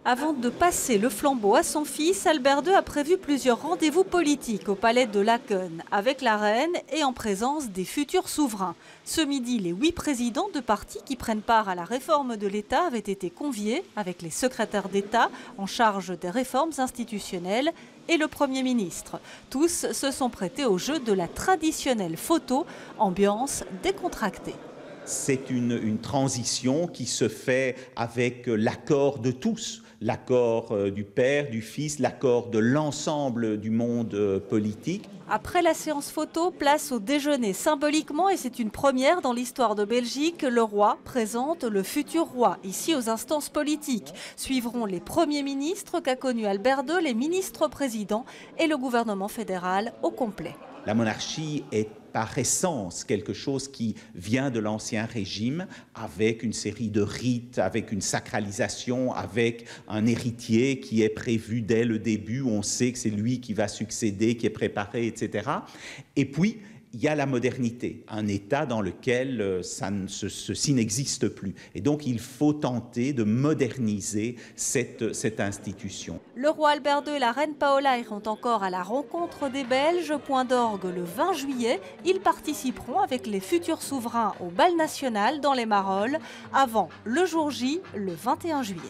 Avant de passer le flambeau à son fils, Albert II a prévu plusieurs rendez-vous politiques au palais de Laken, avec la reine et en présence des futurs souverains. Ce midi, les 8 présidents de partis qui prennent part à la réforme de l'État avaient été conviés, avec les secrétaires d'État en charge des réformes institutionnelles et le Premier ministre. Tous se sont prêtés au jeu de la traditionnelle photo, ambiance décontractée. C'est une transition qui se fait avec l'accord de tous, l'accord du père, du fils, l'accord de l'ensemble du monde politique. Après la séance photo, place au déjeuner. Symboliquement, et c'est une première dans l'histoire de Belgique, le roi présente le futur roi, ici aux instances politiques. Suivront les premiers ministres qu'a connus Albert II, les ministres-présidents et le gouvernement fédéral au complet. La monarchie est par essence quelque chose qui vient de l'Ancien Régime, avec une série de rites, avec une sacralisation, avec un héritier qui est prévu dès le début, où on sait que c'est lui qui va succéder, qui est préparé, etc. Et puis, il y a la modernité, un État dans lequel ceci n'existe plus. Et donc, il faut tenter de moderniser cette institution. Le roi Albert II et la reine Paola iront encore à la rencontre des Belges. Point d'orgue le 20 juillet. Ils participeront avec les futurs souverains au bal national dans les Marolles, avant le jour J, le 21 juillet.